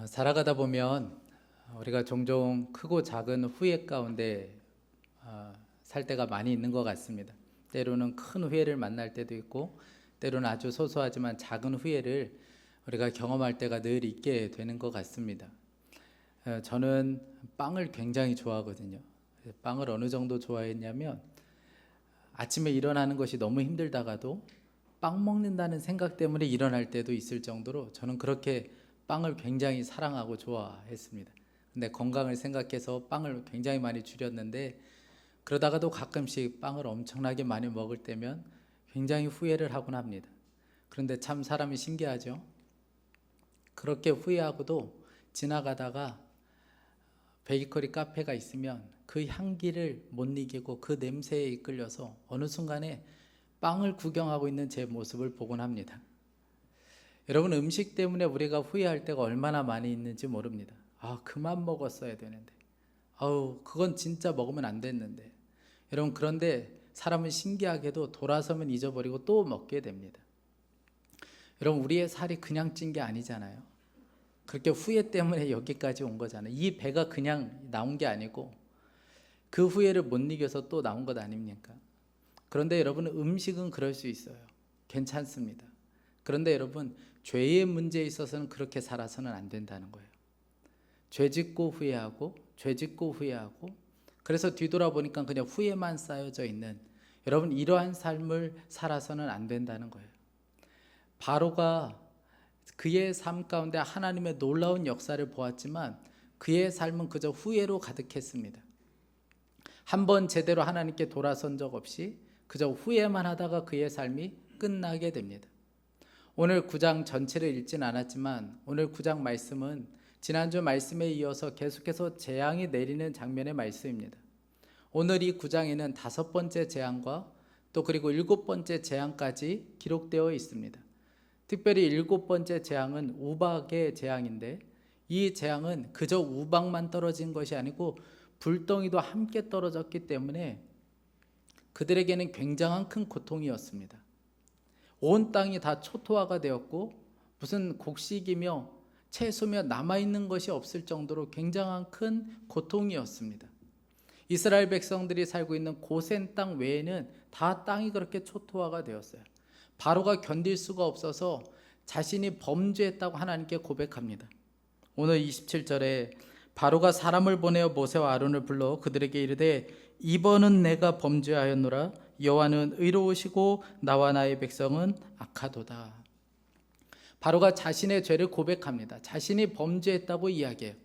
살아가다 보면 우리가 종종 크고 작은 후회 가운데 살 때가 많이 있는 것 같습니다. 때로는 큰 후회를 만날 때도 있고, 때로는 아주 소소하지만 작은 후회를 우리가 경험할 때가 늘 있게 되는 것 같습니다. 저는 빵을 굉장히 좋아하거든요. 빵을 어느 정도 좋아했냐면, 아침에 일어나는 것이 너무 힘들다가도 빵 먹는다는 생각 때문에 일어날 때도 있을 정도로 저는 그렇게 빵을 굉장히 사랑하고 좋아했습니다. 근데 건강을 생각해서 빵을 굉장히 많이 줄였는데, 그러다가도 가끔씩 빵을 엄청나게 많이 먹을 때면 굉장히 후회를 하곤 합니다. 그런데 참 사람이 신기하죠. 그렇게 후회하고도 지나가다가 베이커리 카페가 있으면 그 향기를 못 이기고 그 냄새에 이끌려서 어느 순간에 빵을 구경하고 있는 제 모습을 보곤 합니다. 여러분, 음식 때문에 우리가 후회할 때가 얼마나 많이 있는지 모릅니다. 그만 먹었어야 되는데, 그건 진짜 먹으면 안 됐는데. 여러분, 그런데 사람은 신기하게도 돌아서면 잊어버리고 또 먹게 됩니다. 여러분, 우리의 살이 그냥 찐 게 아니잖아요. 그렇게 후회 때문에 여기까지 온 거잖아요. 이 배가 그냥 나온 게 아니고 그 후회를 못 이겨서 또 나온 것 아닙니까? 그런데 여러분, 음식은 그럴 수 있어요. 괜찮습니다. 그런데 여러분, 죄의 문제에 있어서는 그렇게 살아서는 안 된다는 거예요. 죄 짓고 후회하고, 죄 짓고 후회하고, 그래서 뒤돌아보니까 그냥 후회만 쌓여져 있는, 여러분, 이러한 삶을 살아서는 안 된다는 거예요. 바로가 그의 삶 가운데 하나님의 놀라운 역사를 보았지만 그의 삶은 그저 후회로 가득했습니다. 한번 제대로 하나님께 돌아선 적 없이 그저 후회만 하다가 그의 삶이 끝나게 됩니다. 오늘 9장 전체를 읽진 않았지만 오늘 9장 말씀은 지난주 말씀에 이어서 계속해서 재앙이 내리는 장면의 말씀입니다. 오늘 이 9장에는 5번째 재앙과 또 그리고 7번째 재앙까지 기록되어 있습니다. 특별히 7번째 재앙은 우박의 재앙인데, 이 재앙은 그저 우박만 떨어진 것이 아니고 불덩이도 함께 떨어졌기 때문에 그들에게는 굉장한 큰 고통이었습니다. 온 땅이 다 초토화가 되었고 무슨 곡식이며 채소며 남아있는 것이 없을 정도로 굉장한 큰 고통이었습니다. 이스라엘 백성들이 살고 있는 고센 땅 외에는 다 땅이 그렇게 초토화가 되었어요. 바로가 견딜 수가 없어서 자신이 범죄했다고 하나님께 고백합니다. 오늘 27절에 바로가 사람을 보내어 모세와 아론을 불러 그들에게 이르되 이번은 내가 범죄하였노라. 여호와는 의로우시고 나와 나의 백성은 악하도다. 바로가 자신의 죄를 고백합니다. 자신이 범죄했다고 이야기해요.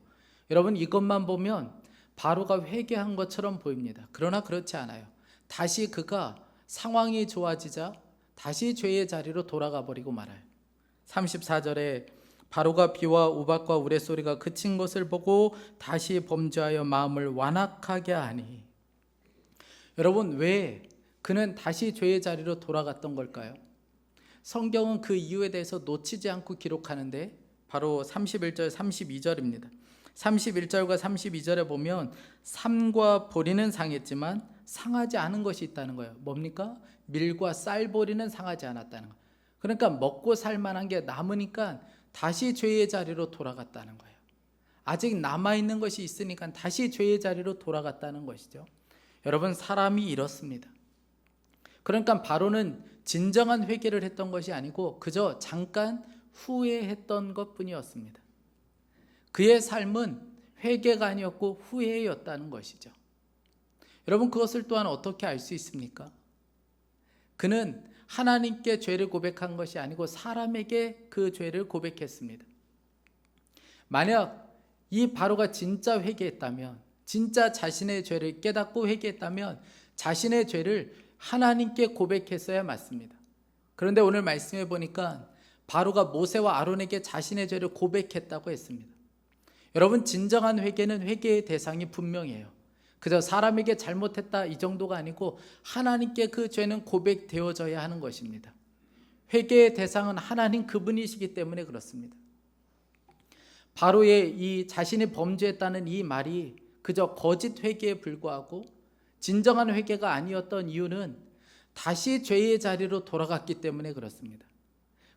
여러분, 이것만 보면 바로가 회개한 것처럼 보입니다. 그러나 그렇지 않아요. 다시 그가 상황이 좋아지자 다시 죄의 자리로 돌아가 버리고 말아요. 34절에 바로가 비와 우박과 우레소리가 그친 것을 보고 다시 범죄하여 마음을 완악하게 하니. 여러분, 왜 그는 다시 죄의 자리로 돌아갔던 걸까요? 성경은 그 이유에 대해서 놓치지 않고 기록하는데 바로 31절 32절입니다. 31절과 32절에 보면 삼과 보리는 상했지만 상하지 않은 것이 있다는 거예요. 뭡니까? 밀과 쌀보리는 상하지 않았다는 거예요. 그러니까 먹고 살만한 게 남으니까 다시 죄의 자리로 돌아갔다는 거예요. 아직 남아있는 것이 있으니까 다시 죄의 자리로 돌아갔다는 것이죠. 여러분, 사람이 이렇습니다. 그러니까 바로는 진정한 회개를 했던 것이 아니고 그저 잠깐 후회했던 것뿐이었습니다. 그의 삶은 회개가 아니었고 후회였다는 것이죠. 여러분, 그것을 또한 어떻게 알 수 있습니까? 그는 하나님께 죄를 고백한 것이 아니고 사람에게 그 죄를 고백했습니다. 만약 이 바로가 진짜 회개했다면, 진짜 자신의 죄를 깨닫고 회개했다면 자신의 죄를 하나님께 고백했어야 맞습니다. 그런데 오늘 말씀해 보니까 바로가 모세와 아론에게 자신의 죄를 고백했다고 했습니다. 여러분, 진정한 회개는 회개의 대상이 분명해요. 그저 사람에게 잘못했다 이 정도가 아니고 하나님께 그 죄는 고백되어져야 하는 것입니다. 회개의 대상은 하나님 그분이시기 때문에 그렇습니다. 바로의 이 자신이 범죄했다는 이 말이 그저 거짓 회개에 불과하고 진정한 회개가 아니었던 이유는 다시 죄의 자리로 돌아갔기 때문에 그렇습니다.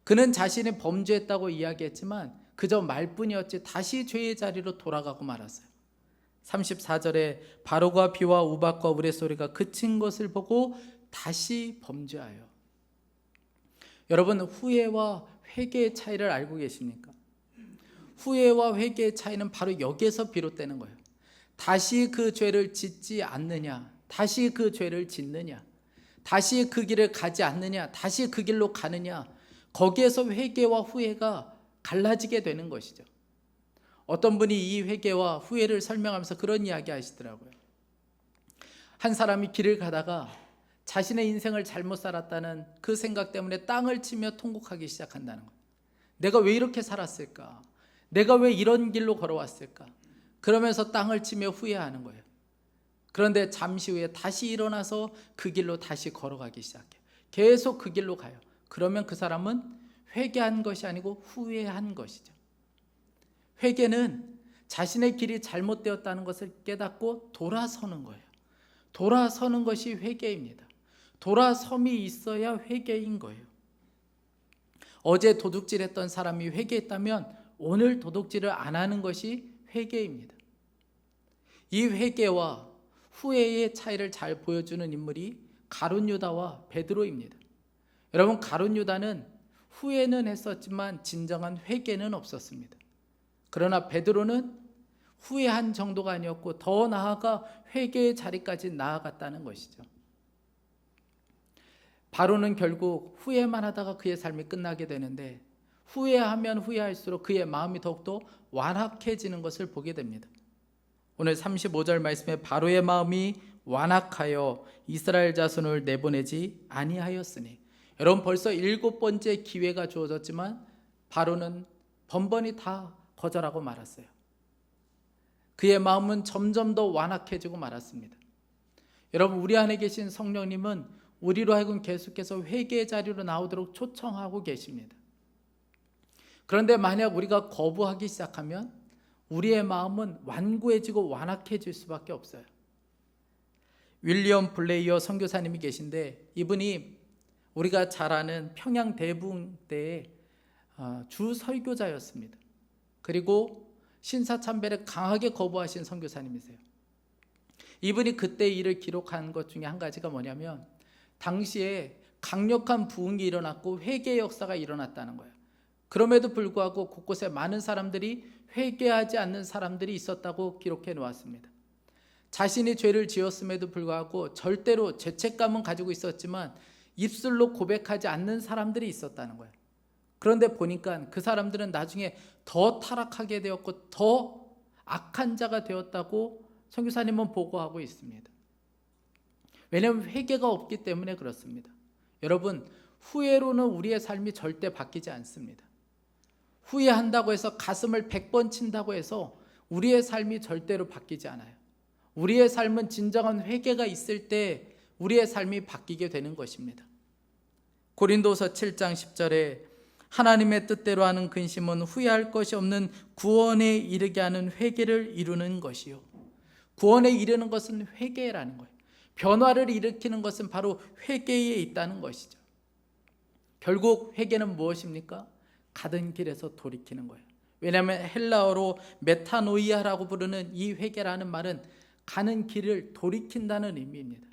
그는 자신이 범죄했다고 이야기했지만 그저 말뿐이었지 다시 죄의 자리로 돌아가고 말았어요. 34절에 바로가 비와 우박과 우레소리가 그친 것을 보고 다시 범죄하여. 여러분, 후회와 회개의 차이를 알고 계십니까? 후회와 회개의 차이는 바로 여기에서 비롯되는 거예요. 다시 그 죄를 짓지 않느냐, 다시 그 죄를 짓느냐, 다시 그 길을 가지 않느냐, 다시 그 길로 가느냐, 거기에서 회개와 후회가 갈라지게 되는 것이죠. 어떤 분이 이 회개와 후회를 설명하면서 그런 이야기 하시더라고요. 한 사람이 길을 가다가 자신의 인생을 잘못 살았다는 그 생각 때문에 땅을 치며 통곡하기 시작한다는 거예요. 내가 왜 이렇게 살았을까? 내가 왜 이런 길로 걸어왔을까? 그러면서 땅을 치며 후회하는 거예요. 그런데 잠시 후에 다시 일어나서 그 길로 다시 걸어가기 시작해요. 계속 그 길로 가요. 그러면 그 사람은 회개한 것이 아니고 후회한 것이죠. 회개는 자신의 길이 잘못되었다는 것을 깨닫고 돌아서는 거예요. 돌아서는 것이 회개입니다. 돌아섬이 있어야 회개인 거예요. 어제 도둑질했던 사람이 회개했다면 오늘 도둑질을 안 하는 것이 회개입니다. 이 회개와 후회의 차이를 잘 보여주는 인물이 가룟 유다와 베드로입니다. 여러분, 가룟 유다는 후회는 했었지만 진정한 회개는 없었습니다. 그러나 베드로는 후회한 정도가 아니었고 더 나아가 회개의 자리까지 나아갔다는 것이죠. 바로는 결국 후회만 하다가 그의 삶이 끝나게 되는데, 후회하면 후회할수록 그의 마음이 더욱더 완악해지는 것을 보게 됩니다. 오늘 35절 말씀에 바로의 마음이 완악하여 이스라엘 자손을 내보내지 아니하였으니, 여러분, 벌써 7번째 기회가 주어졌지만 바로는 번번이 다 거절하고 말았어요. 그의 마음은 점점 더 완악해지고 말았습니다. 여러분, 우리 안에 계신 성령님은 우리로 하여금 계속해서 회개의 자리로 나오도록 초청하고 계십니다. 그런데 만약 우리가 거부하기 시작하면 우리의 마음은 완고해지고 완악해질 수밖에 없어요. 윌리엄 블레이어 선교사님이 계신데, 이분이 우리가 잘 아는 평양 대붕 때의 주 설교자였습니다. 그리고 신사참배를 강하게 거부하신 선교사님이세요. 이분이 그때 일을 기록한 것 중에 한 가지가 뭐냐면, 당시에 강력한 부흥이 일어났고 회개 역사가 일어났다는 거예요. 그럼에도 불구하고 곳곳에 많은 사람들이 회개하지 않는 사람들이 있었다고 기록해 놓았습니다. 자신이 죄를 지었음에도 불구하고 절대로 죄책감은 가지고 있었지만 입술로 고백하지 않는 사람들이 있었다는 거예요. 그런데 보니까 그 사람들은 나중에 더 타락하게 되었고 더 악한 자가 되었다고 선교사님은 보고하고 있습니다. 왜냐하면 회개가 없기 때문에 그렇습니다. 여러분, 후회로는 우리의 삶이 절대 바뀌지 않습니다. 후회한다고 해서 가슴을 100번 친다고 해서 우리의 삶이 절대로 바뀌지 않아요. 우리의 삶은 진정한 회개가 있을 때 우리의 삶이 바뀌게 되는 것입니다. 고린도서 7장 10절에 하나님의 뜻대로 하는 근심은 후회할 것이 없는 구원에 이르게 하는 회개를 이루는 것이요. 구원에 이르는 것은 회개라는 거예요. 변화를 일으키는 것은 바로 회개에 있다는 것이죠. 결국 회개는 무엇입니까? 가던 길에서 돌이키는 거예요. 왜냐하면 헬라어로 메타노이아라고 부르는 이 회개라는 말은 가는 길을 돌이킨다는 의미입니다.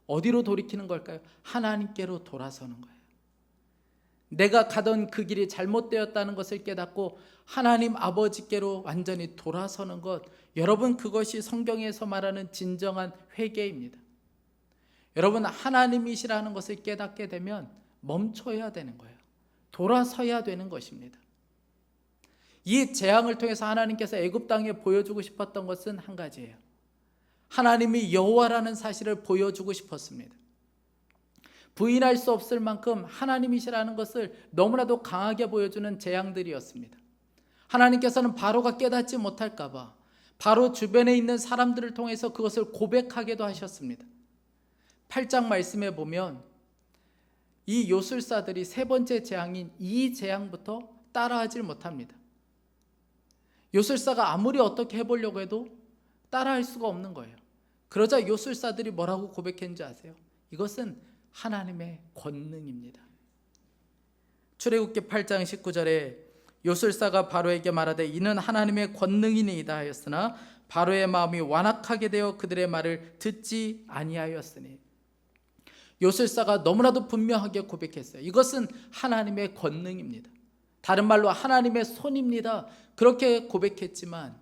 어디로 돌이키는 걸까요? 하나님께로 돌아서는 거예요. 내가 가던 그 길이 잘못되었다는 것을 깨닫고 하나님 아버지께로 완전히 돌아서는 것, 여러분, 그것이 성경에서 말하는 진정한 회개입니다. 여러분, 하나님이시라는 것을 깨닫게 되면 멈춰야 되는 거예요. 돌아서야 되는 것입니다. 이 재앙을 통해서 하나님께서 애굽 땅에 보여주고 싶었던 것은 한 가지예요. 하나님이 여호와라는 사실을 보여주고 싶었습니다. 부인할 수 없을 만큼 하나님이시라는 것을 너무나도 강하게 보여주는 재앙들이었습니다. 하나님께서는 바로가 깨닫지 못할까 봐 바로 주변에 있는 사람들을 통해서 그것을 고백하게도 하셨습니다. 8장 말씀에 보면 이 요술사들이 세 번째 재앙인 이 재앙부터 따라하지 못합니다. 요술사가 아무리 어떻게 해보려고 해도 따라할 수가 없는 거예요. 그러자 요술사들이 뭐라고 고백했는지 아세요? 이것은 하나님의 권능입니다. 출애굽기 8장 19절에 요술사가 바로에게 말하되 이는 하나님의 권능이니이다 하였으나 바로의 마음이 완악하게 되어 그들의 말을 듣지 아니하였으니. 요술사가 너무나도 분명하게 고백했어요. 이것은 하나님의 권능입니다. 다른 말로 하나님의 손입니다. 그렇게 고백했지만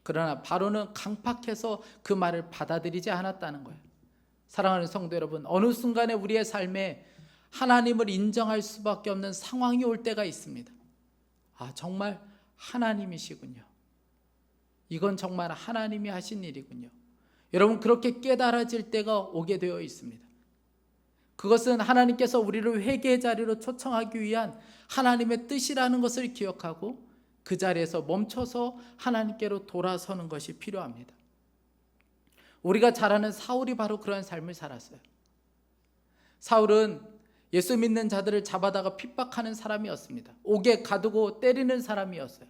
그러나 바로는 강팍해서 그 말을 받아들이지 않았다는 거예요. 사랑하는 성도 여러분, 어느 순간에 우리의 삶에 하나님을 인정할 수밖에 없는 상황이 올 때가 있습니다. 정말 하나님이시군요. 이건 정말 하나님이 하신 일이군요. 여러분, 그렇게 깨달아질 때가 오게 되어 있습니다. 그것은 하나님께서 우리를 회개의 자리로 초청하기 위한 하나님의 뜻이라는 것을 기억하고 그 자리에서 멈춰서 하나님께로 돌아서는 것이 필요합니다. 우리가 잘 아는 사울이 바로 그런 삶을 살았어요. 사울은 예수 믿는 자들을 잡아다가 핍박하는 사람이었습니다. 옥에 가두고 때리는 사람이었어요.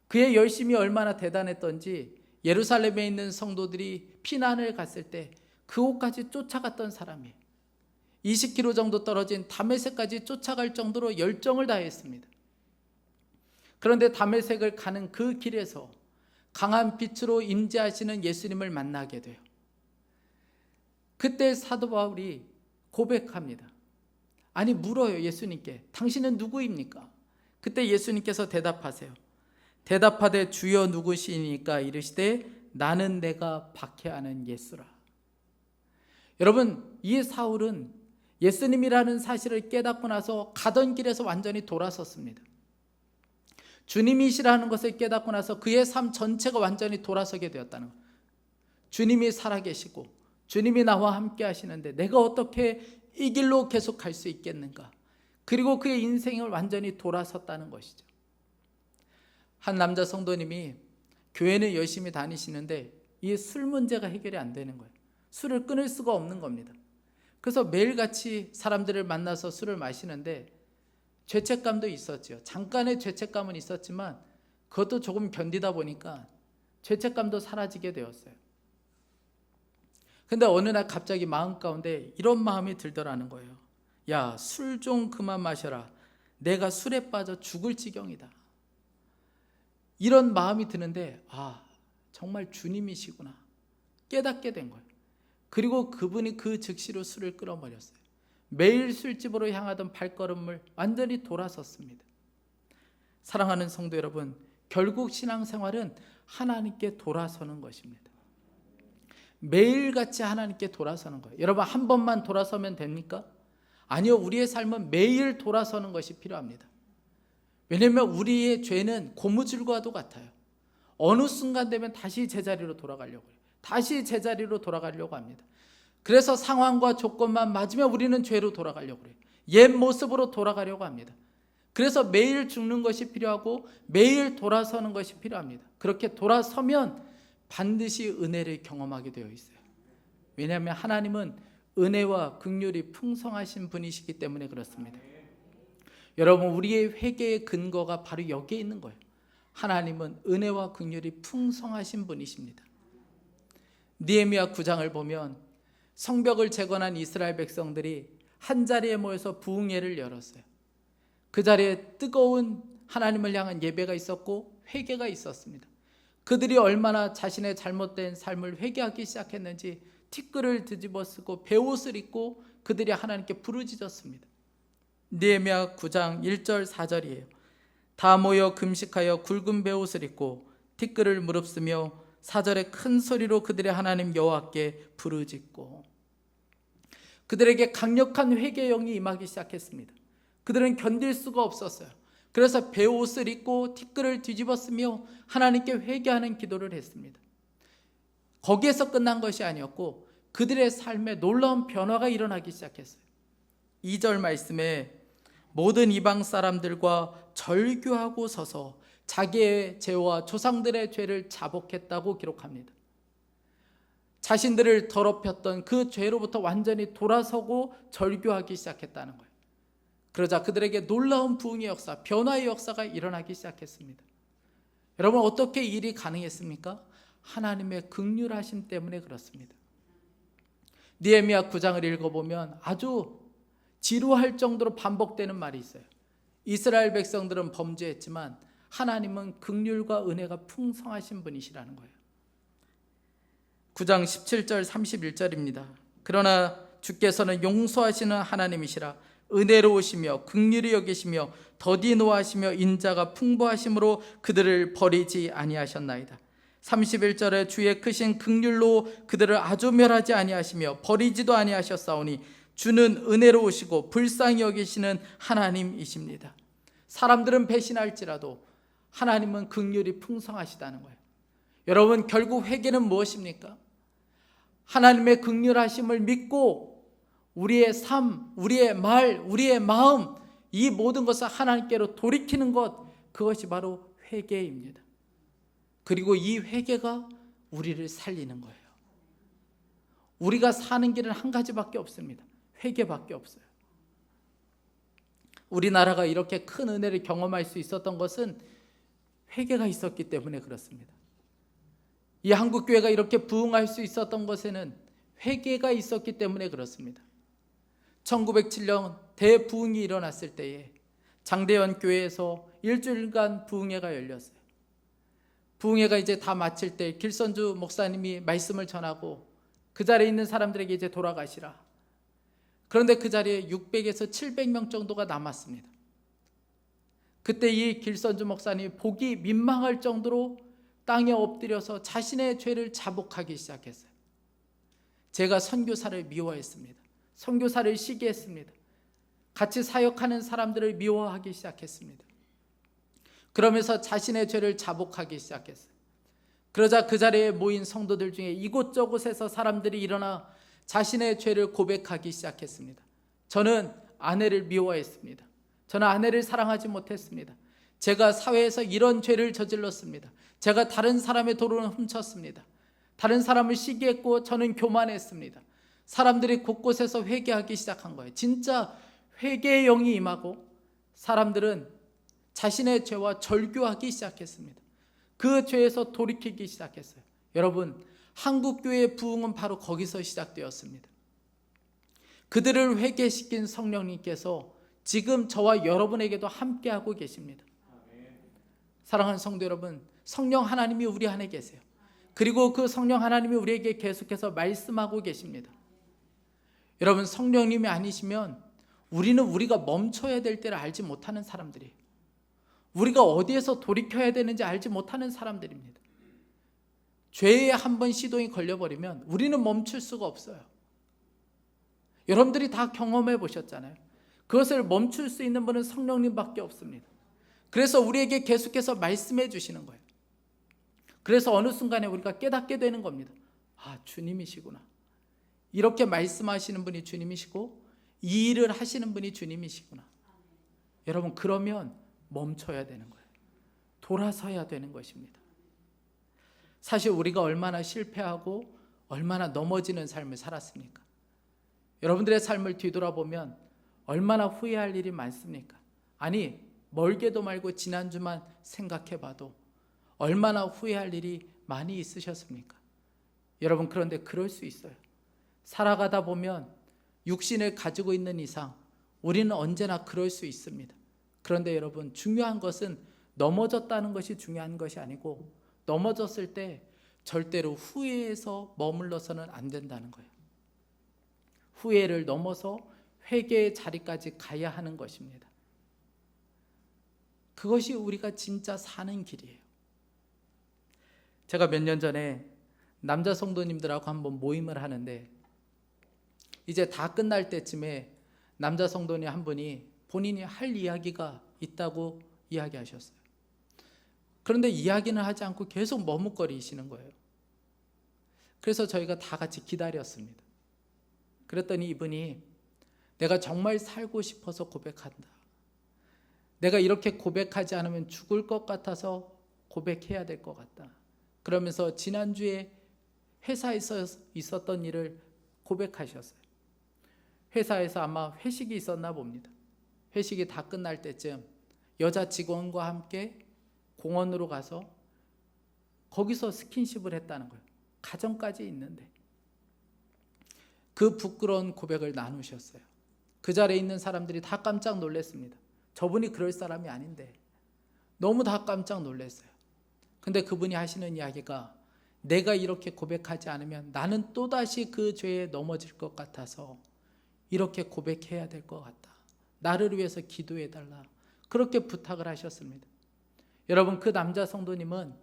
그의 열심이 얼마나 대단했던지 예루살렘에 있는 성도들이 피난을 갔을 때 그 옥까지 쫓아갔던 사람이에요. 20km 정도 떨어진 다메섹까지 쫓아갈 정도로 열정을 다했습니다. 그런데 다메섹을 가는 그 길에서 강한 빛으로 임재하시는 예수님을 만나게 돼요. 그때 사도 바울이 고백합니다. 물어요. 예수님께 당신은 누구입니까? 그때 예수님께서 대답하세요. 대답하되 주여 누구시니까 이르시되 나는 내가 박해하는 예수라. 여러분, 이 사울은 예수님이라는 사실을 깨닫고 나서 가던 길에서 완전히 돌아섰습니다. 주님이시라는 것을 깨닫고 나서 그의 삶 전체가 완전히 돌아서게 되었다는 것. 주님이 살아계시고 주님이 나와 함께 하시는데 내가 어떻게 이 길로 계속 갈 수 있겠는가? 그리고 그의 인생을 완전히 돌아섰다는 것이죠. 한 남자 성도님이 교회는 열심히 다니시는데 이 술 문제가 해결이 안 되는 거예요. 술을 끊을 수가 없는 겁니다. 그래서 매일같이 사람들을 만나서 술을 마시는데 죄책감도 있었죠. 잠깐의 죄책감은 있었지만 그것도 조금 견디다 보니까 죄책감도 사라지게 되었어요. 근데 어느 날 갑자기 마음 가운데 이런 마음이 들더라는 거예요. 야, 술 좀 그만 마셔라. 내가 술에 빠져 죽을 지경이다. 이런 마음이 드는데 정말 주님이시구나 깨닫게 된 거예요. 그리고 그분이 그 즉시로 술을 끊어버렸어요. 매일 술집으로 향하던 발걸음을 완전히 돌아섰습니다. 사랑하는 성도 여러분, 결국 신앙생활은 하나님께 돌아서는 것입니다. 매일같이 하나님께 돌아서는 거예요. 여러분, 한 번만 돌아서면 됩니까? 아니요, 우리의 삶은 매일 돌아서는 것이 필요합니다. 왜냐하면 우리의 죄는 고무줄과도 같아요. 어느 순간 되면 다시 제자리로 돌아가려고 해요. 다시 제자리로 돌아가려고 합니다. 그래서 상황과 조건만 맞으면 우리는 죄로 돌아가려고 해요. 옛 모습으로 돌아가려고 합니다. 그래서 매일 죽는 것이 필요하고 매일 돌아서는 것이 필요합니다. 그렇게 돌아서면 반드시 은혜를 경험하게 되어 있어요. 왜냐하면 하나님은 은혜와 긍휼이 풍성하신 분이시기 때문에 그렇습니다. 여러분, 우리의 회개의 근거가 바로 여기에 있는 거예요. 하나님은 은혜와 긍휼이 풍성하신 분이십니다. 느헤미야 9장을 보면 성벽을 재건한 이스라엘 백성들이 한 자리에 모여서 부흥회를 열었어요. 그 자리에 뜨거운 하나님을 향한 예배가 있었고 회개가 있었습니다. 그들이 얼마나 자신의 잘못된 삶을 회개하기 시작했는지 티끌을 뒤집어 쓰고 베옷을 입고 그들이 하나님께 부르짖었습니다. 느헤미야 9장 1절 4절이에요. 다 모여 금식하여 굵은 베옷을 입고 티끌을 무릅쓰며 4절에 큰 소리로 그들의 하나님 여호와께 부르짖고. 그들에게 강력한 회개의 영이 임하기 시작했습니다. 그들은 견딜 수가 없었어요. 그래서 베옷을 입고 티끌을 뒤집어 쓰며 하나님께 회개하는 기도를 했습니다. 거기에서 끝난 것이 아니었고 그들의 삶에 놀라운 변화가 일어나기 시작했어요. 2절 말씀에 모든 이방 사람들과 절규하고 서서 자기의 죄와 조상들의 죄를 자복했다고 기록합니다. 자신들을 더럽혔던 그 죄로부터 완전히 돌아서고 절규하기 시작했다는 거예요. 그러자 그들에게 놀라운 부흥의 역사, 변화의 역사가 일어나기 시작했습니다. 여러분, 어떻게 일이 가능했습니까? 하나님의 긍휼하심 때문에 그렇습니다. 느헤미야 9장을 읽어보면 아주 지루할 정도로 반복되는 말이 있어요. 이스라엘 백성들은 범죄했지만 하나님은 긍휼과 은혜가 풍성하신 분이시라는 거예요. 9장 17절 31절입니다. 그러나 주께서는 용서하시는 하나님이시라 은혜로우시며 긍휼히 여기시며 더디 노하시며 인자가 풍부하심으로 그들을 버리지 아니하셨나이다. 31절에 주의 크신 긍휼로 그들을 아주 멸하지 아니하시며 버리지도 아니하셨사오니 주는 은혜로우시고 불쌍히 여기시는 하나님이십니다. 사람들은 배신할지라도 하나님은 긍휼이 풍성하시다는 거예요. 여러분, 결국 회개는 무엇입니까? 하나님의 긍휼하심을 믿고 우리의 삶, 우리의 말, 우리의 마음, 이 모든 것을 하나님께로 돌이키는 것, 그것이 바로 회개입니다. 그리고 이 회개가 우리를 살리는 거예요. 우리가 사는 길은 한 가지밖에 없습니다. 회개밖에 없어요. 우리나라가 이렇게 큰 은혜를 경험할 수 있었던 것은 회개가 있었기 때문에 그렇습니다. 이 한국교회가 이렇게 부흥할 수 있었던 것에는 회개가 있었기 때문에 그렇습니다. 1907년 대부흥이 일어났을 때에 장대현 교회에서 일주일간 부흥회가 열렸어요. 부흥회가 이제 다 마칠 때 길선주 목사님이 말씀을 전하고 그 자리에 있는 사람들에게 이제 돌아가시라. 그런데 그 자리에 600에서 700명 정도가 남았습니다. 그때 이 길선주 목사님이 보기 민망할 정도로 땅에 엎드려서 자신의 죄를 자복하기 시작했어요. 제가 선교사를 미워했습니다. 선교사를 시기했습니다. 같이 사역하는 사람들을 미워하기 시작했습니다. 그러면서 자신의 죄를 자복하기 시작했어요. 그러자 그 자리에 모인 성도들 중에 이곳저곳에서 사람들이 일어나 자신의 죄를 고백하기 시작했습니다. 저는 아내를 미워했습니다. 저는 아내를 사랑하지 못했습니다. 제가 사회에서 이런 죄를 저질렀습니다. 제가 다른 사람의 도로를 훔쳤습니다. 다른 사람을 시기했고 저는 교만했습니다. 사람들이 곳곳에서 회개하기 시작한 거예요. 진짜 회개의 영이 임하고 사람들은 자신의 죄와 절규하기 시작했습니다. 그 죄에서 돌이키기 시작했어요. 여러분, 한국교회의 부흥은 바로 거기서 시작되었습니다. 그들을 회개시킨 성령님께서 지금 저와 여러분에게도 함께하고 계십니다. 사랑하는 성도 여러분, 성령 하나님이 우리 안에 계세요. 그리고 그 성령 하나님이 우리에게 계속해서 말씀하고 계십니다. 여러분, 성령님이 아니시면 우리는 우리가 멈춰야 될 때를 알지 못하는 사람들이에요. 우리가 어디에서 돌이켜야 되는지 알지 못하는 사람들입니다. 죄에 한번 시동이 걸려버리면 우리는 멈출 수가 없어요. 여러분들이 다 경험해 보셨잖아요. 그것을 멈출 수 있는 분은 성령님밖에 없습니다. 그래서 우리에게 계속해서 말씀해 주시는 거예요. 그래서 어느 순간에 우리가 깨닫게 되는 겁니다. 아, 주님이시구나. 이렇게 말씀하시는 분이 주님이시고 이 일을 하시는 분이 주님이시구나. 여러분, 그러면 멈춰야 되는 거예요. 돌아서야 되는 것입니다. 사실 우리가 얼마나 실패하고 얼마나 넘어지는 삶을 살았습니까? 여러분들의 삶을 뒤돌아보면 얼마나 후회할 일이 많습니까? 아니, 멀게도 말고 지난주만 생각해봐도 얼마나 후회할 일이 많이 있으셨습니까? 여러분, 그런데 그럴 수 있어요. 살아가다 보면 육신을 가지고 있는 이상 우리는 언제나 그럴 수 있습니다. 그런데 여러분, 중요한 것은 넘어졌다는 것이 중요한 것이 아니고 넘어졌을 때 절대로 후회해서 머물러서는 안 된다는 거예요. 후회를 넘어서 회개의 자리까지 가야 하는 것입니다. 그것이 우리가 진짜 사는 길이에요. 제가 몇 년 전에 남자 성도님들하고 한번 모임을 하는데 이제 다 끝날 때쯤에 남자 성도님 한 분이 본인이 할 이야기가 있다고 이야기하셨어요. 그런데 이야기는 하지 않고 계속 머뭇거리시는 거예요. 그래서 저희가 다 같이 기다렸습니다. 그랬더니 이분이 내가 정말 살고 싶어서 고백한다. 내가 이렇게 고백하지 않으면 죽을 것 같아서 고백해야 될 것 같다. 그러면서 지난주에 회사에서 있었던 일을 고백하셨어요. 회사에서 아마 회식이 있었나 봅니다. 회식이 다 끝날 때쯤 여자 직원과 함께 공원으로 가서 거기서 스킨십을 했다는 거예요. 가정까지 있는데. 그 부끄러운 고백을 나누셨어요. 그 자리에 있는 사람들이 다 깜짝 놀랐습니다. 저분이 그럴 사람이 아닌데 너무 다 깜짝 놀랐어요. 근데 그분이 하시는 이야기가 내가 이렇게 고백하지 않으면 나는 또다시 그 죄에 넘어질 것 같아서 이렇게 고백해야 될 것 같다. 나를 위해서 기도해달라. 그렇게 부탁을 하셨습니다. 여러분, 그 남자 성도님은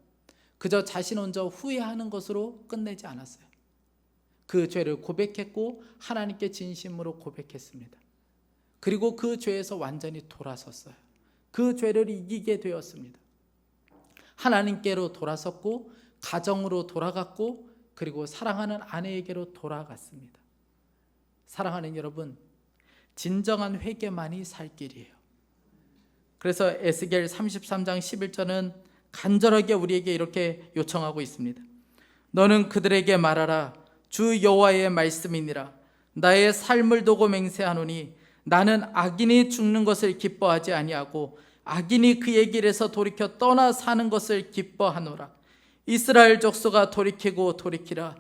그저 자신 혼자 후회하는 것으로 끝내지 않았어요. 그 죄를 고백했고 하나님께 진심으로 고백했습니다. 그리고 그 죄에서 완전히 돌아섰어요. 그 죄를 이기게 되었습니다. 하나님께로 돌아섰고 가정으로 돌아갔고 그리고 사랑하는 아내에게로 돌아갔습니다. 사랑하는 여러분, 진정한 회개만이 살 길이에요. 그래서 에스겔 33장 11절은 간절하게 우리에게 이렇게 요청하고 있습니다. 너는 그들에게 말하라. 주 여호와의 말씀이니라. 나의 삶을 두고 맹세하노니 나는 악인이 죽는 것을 기뻐하지 아니하고 악인이 그의 길에서 돌이켜 떠나 사는 것을 기뻐하노라. 이스라엘 족속아 돌이키고 돌이키라.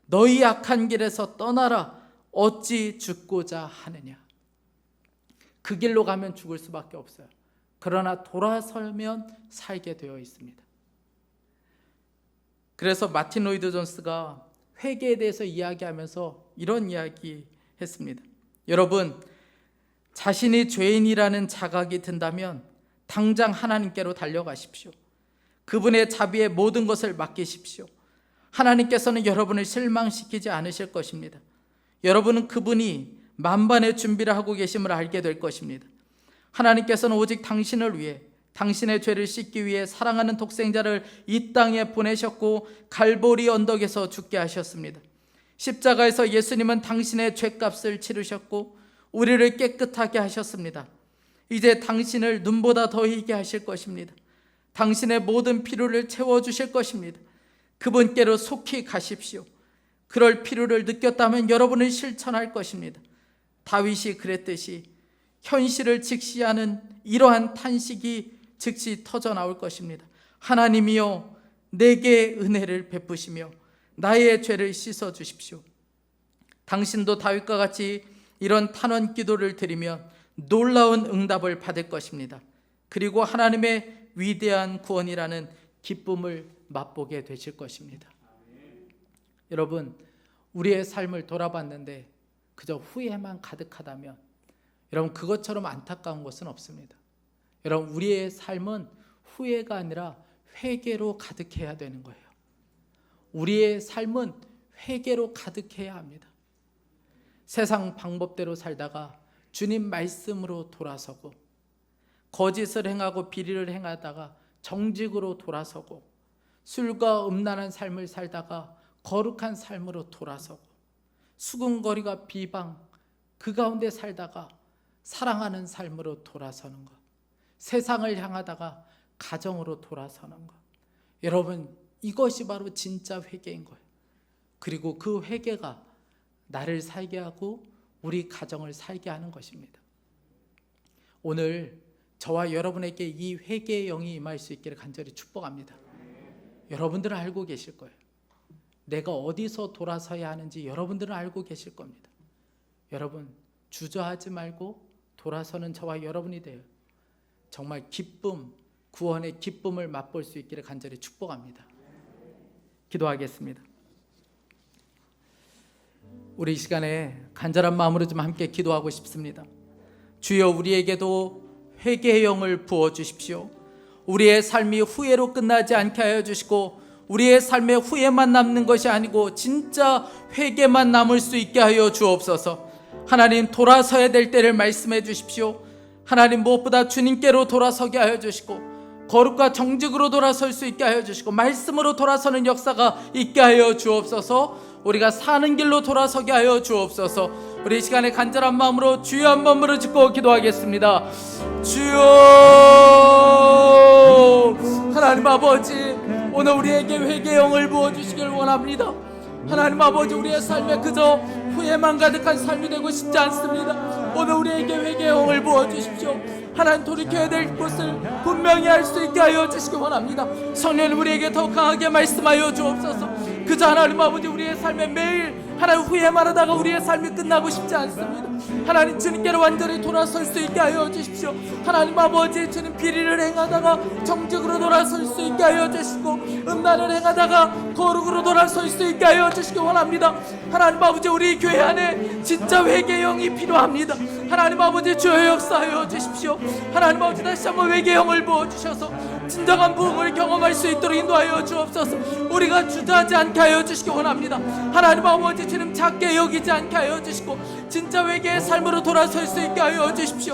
너희 악한 길에서 떠나라. 어찌 죽고자 하느냐. 그 길로 가면 죽을 수밖에 없어요. 그러나 돌아서면 살게 되어 있습니다. 그래서 마틴 로이드 존스가 회개에 대해서 이야기하면서 이런 이야기 했습니다. 여러분, 자신이 죄인이라는 자각이 든다면 당장 하나님께로 달려가십시오. 그분의 자비에 모든 것을 맡기십시오. 하나님께서는 여러분을 실망시키지 않으실 것입니다. 여러분은 그분이 만반의 준비를 하고 계심을 알게 될 것입니다. 하나님께서는 오직 당신을 위해, 당신의 죄를 씻기 위해 사랑하는 독생자를 이 땅에 보내셨고 갈보리 언덕에서 죽게 하셨습니다. 십자가에서 예수님은 당신의 죄값을 치르셨고 우리를 깨끗하게 하셨습니다. 이제 당신을 눈보다 더 희게 하실 것입니다. 당신의 모든 필요를 채워주실 것입니다. 그분께로 속히 가십시오. 그럴 필요를 느꼈다면 여러분은 실천할 것입니다. 다윗이 그랬듯이 현실을 직시하는 이러한 탄식이 즉시 터져 나올 것입니다. 하나님이여, 내게 은혜를 베푸시며 나의 죄를 씻어 주십시오. 당신도 다윗과 같이 이런 탄원 기도를 드리면 놀라운 응답을 받을 것입니다. 그리고 하나님의 위대한 구원이라는 기쁨을 맛보게 되실 것입니다. 여러분, 우리의 삶을 돌아봤는데 그저 후회만 가득하다면 여러분, 그것처럼 안타까운 것은 없습니다. 여러분, 우리의 삶은 후회가 아니라 회개로 가득해야 되는 거예요. 우리의 삶은 회개로 가득해야 합니다. 세상 방법대로 살다가 주님 말씀으로 돌아서고, 거짓을 행하고 비리를 행하다가 정직으로 돌아서고, 술과 음란한 삶을 살다가 거룩한 삶으로 돌아서고, 수군거리가 비방 그 가운데 살다가 사랑하는 삶으로 돌아서는 것, 세상을 향하다가 가정으로 돌아서는 것, 여러분, 이것이 바로 진짜 회개인 거예요. 그리고 그 회개가 나를 살게 하고 우리 가정을 살게 하는 것입니다. 오늘 저와 여러분에게 이 회개의 영이 임할 수 있기를 간절히 축복합니다. 여러분들은 알고 계실 거예요. 내가 어디서 돌아서야 하는지 여러분들은 알고 계실 겁니다. 여러분, 주저하지 말고 돌아서는 저와 여러분이 돼요. 정말 기쁨, 구원의 기쁨을 맛볼 수 있기를 간절히 축복합니다. 기도하겠습니다. 우리 이 시간에 간절한 마음으로 좀 함께 기도하고 싶습니다. 주여, 우리에게도 회개의 영을 부어주십시오. 우리의 삶이 후회로 끝나지 않게 하여 주시고, 우리의 삶에 후회만 남는 것이 아니고 진짜 회개만 남을 수 있게 하여 주옵소서. 하나님, 돌아서야 될 때를 말씀해 주십시오. 하나님, 무엇보다 주님께로 돌아서게 하여 주시고, 거룩과 정직으로 돌아설 수 있게 하여 주시고, 말씀으로 돌아서는 역사가 있게 하여 주옵소서. 우리가 사는 길로 돌아서게 하여 주옵소서. 우리 이 시간에 간절한 마음으로 주여 한번 부르짖고 기도하겠습니다. 주여, 하나님 아버지, 오늘 우리에게 회개의 영을 부어주시길 원합니다. 하나님 아버지, 우리의 삶에 그저 후회만 가득한 삶이 되고 싶지 않습니다. 오늘 우리에게 회개의 영을 부어주십시오. 하나님, 돌이켜야 될 것을 분명히 할 수 있게 하여 주시기 원합니다. 성령님, 우리에게 더 강하게 말씀하여 주옵소서. 그저 하나님 아버지, 우리의 삶에 매일 하나님 후회만 하다가 우리의 삶이 끝나고 싶지 않습니다. 하나님 주님께로 완전히 돌아설 수 있게 하여 주십시오. 하나님 아버지, 주님 비리를 행하다가 정직으로 돌아설 수 있게 하여 주시고, 음란을 행하다가 거룩으로 돌아설 수 있게 하여 주시기 원합니다. 하나님 아버지, 우리 교회 안에 진짜 회개의 영이 필요합니다. 하나님 아버지, 주여 역사하여 주십시오. 하나님 아버지, 다시 한번 회개의 영을 부어주셔서 진정한 부흥을 경험할 수 있도록 인도하여 주옵소서. 우리가 주저하지 않게 하여 주시기 원합니다. 하나님 아버지, 주님 작게 여기지 않게 하여 주시고 진짜 회개의 삶으로 돌아설 수 있게 하여 주십시오.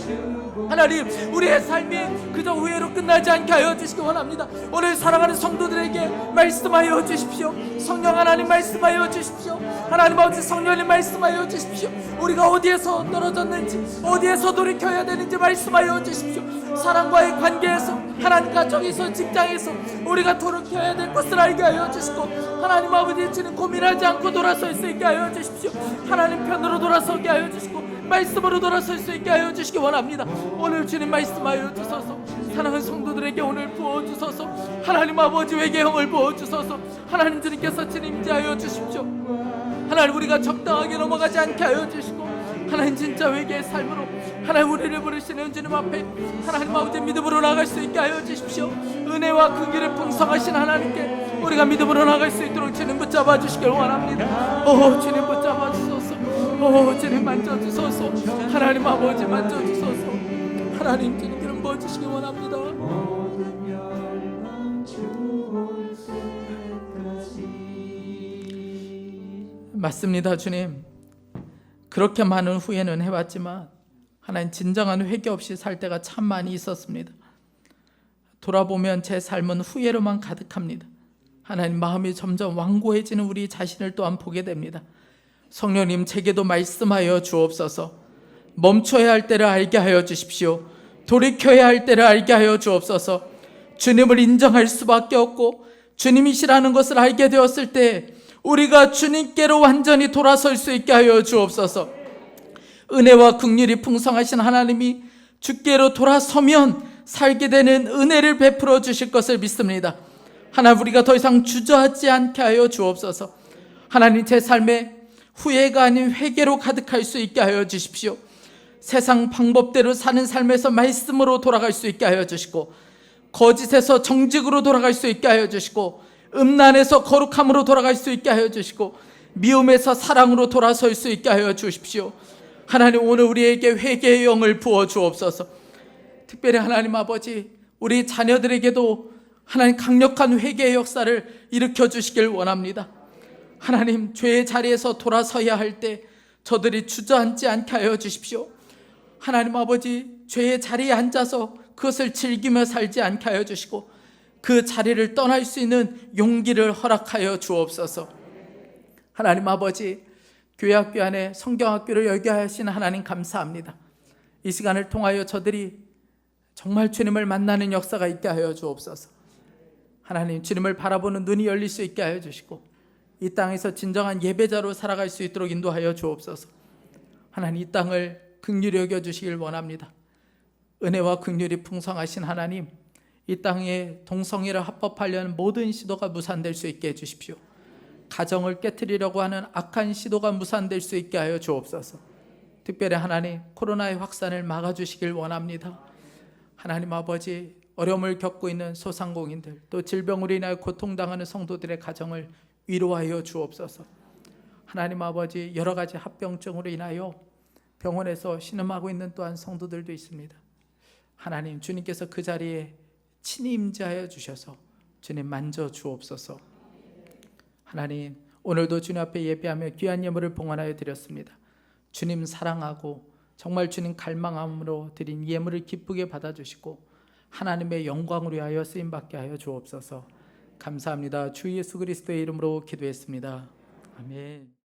하나님, 우리의 삶이 그저 후회로 끝나지 않게 하여 주시기 원합니다. 오늘 사랑하는 성도들에게 말씀하여 주십시오. 성령 하나님 말씀하여 주십시오. 하나님 아버지, 성령님 말씀하여 주십시오. 우리가 어디에서 떨어졌는지, 어디에서 돌이켜야 되는지 말씀하여 주십시오. 사랑과의 관계에서, 하나님 가정에서, 직장에서 우리가 돌이켜야 될 것을 알게 하여 주시고, 하나님 아버지, 주님 고민하지 않고 돌아설 수 있게 하여 주십시오. 하나님 편으로 돌아서게 하여 주시고 말씀으로 돌아설 수 있게 하여 주시기 원합니다. 오늘 주님 말씀하여 주소서. 사랑하는 성도들에게 오늘 부어주소서. 하나님 아버지, 회개의 영을 부어주소서. 하나님 주님께서 진임지하여 주십시오. 하나님, 우리가 적당하게 넘어가지 않게 하여 주시고, 하나님 진짜 회개의 삶으로 하나님 우리를 부르시는 주님 앞에 하나님 아버지 믿음으로 나갈 수 있게 하여 주십시오. 은혜와 긍휼이 풍성하신 하나님께 우리가 믿음으로 나갈 수 있도록 주님 붙잡아 주시길 원합니다. 오 주님 붙잡아 주소서. 오 주님 만져주소서. 하나님 아버지 만져주소서. 하나님 주님 기름 부어주시기 원합니다. 맞습니다. 주님, 그렇게 많은 후회는 해왔지만 하나님 진정한 회개 없이 살 때가 참 많이 있었습니다. 돌아보면 제 삶은 후회로만 가득합니다. 하나님, 마음이 점점 완고해지는 우리 자신을 또한 보게 됩니다. 성령님, 제게도 말씀하여 주옵소서. 멈춰야 할 때를 알게 하여 주십시오. 돌이켜야 할 때를 알게 하여 주옵소서. 주님을 인정할 수밖에 없고 주님이시라는 것을 알게 되었을 때 우리가 주님께로 완전히 돌아설 수 있게 하여 주옵소서. 은혜와 긍휼이 풍성하신 하나님이 주께로 돌아서면 살게 되는 은혜를 베풀어 주실 것을 믿습니다. 하나님, 우리가 더 이상 주저하지 않게 하여 주옵소서. 하나님, 제 삶에 후회가 아닌 회개로 가득할 수 있게 하여 주십시오. 세상 방법대로 사는 삶에서 말씀으로 돌아갈 수 있게 하여 주시고, 거짓에서 정직으로 돌아갈 수 있게 하여 주시고, 음란에서 거룩함으로 돌아갈 수 있게 하여 주시고, 미움에서 사랑으로 돌아설 수 있게 하여 주십시오. 하나님, 오늘 우리에게 회개의 영을 부어 주옵소서. 특별히 하나님 아버지, 우리 자녀들에게도 하나님 강력한 회개의 역사를 일으켜 주시길 원합니다. 하나님, 죄의 자리에서 돌아서야 할 때 저들이 주저앉지 않게 하여 주십시오. 하나님 아버지, 죄의 자리에 앉아서 그것을 즐기며 살지 않게 하여 주시고 그 자리를 떠날 수 있는 용기를 허락하여 주옵소서. 하나님 아버지, 교회학교 안에 성경학교를 열게 하신 하나님 감사합니다. 이 시간을 통하여 저들이 정말 주님을 만나는 역사가 있게 하여 주옵소서. 하나님, 주님을 바라보는 눈이 열릴 수 있게 하여 주시고 이 땅에서 진정한 예배자로 살아갈 수 있도록 인도하여 주옵소서. 하나님, 이 땅을 긍휼히 여겨주시길 원합니다. 은혜와 긍휼이 풍성하신 하나님, 이 땅에 동성애를 합법하려는 모든 시도가 무산될 수 있게 해주십시오. 가정을 깨트리려고 하는 악한 시도가 무산될 수 있게 하여 주옵소서. 특별히 하나님, 코로나의 확산을 막아주시길 원합니다. 하나님 아버지, 어려움을 겪고 있는 소상공인들, 또 질병으로 인하여 고통당하는 성도들의 가정을 위로하여 주옵소서. 하나님 아버지, 여러 가지 합병증으로 인하여 병원에서 신음하고 있는 또한 성도들도 있습니다. 하나님, 주님께서 그 자리에 친히 임재하여 주셔서 주님 만져 주옵소서. 하나님, 오늘도 주님 앞에 예배하며 귀한 예물을 봉헌하여 드렸습니다. 주님 사랑하고 정말 주님 갈망함으로 드린 예물을 기쁘게 받아주시고 하나님의 영광을 위하여 쓰임받게 하여 주옵소서. 감사합니다. 주 예수 그리스도의 이름으로 기도했습니다. 아멘.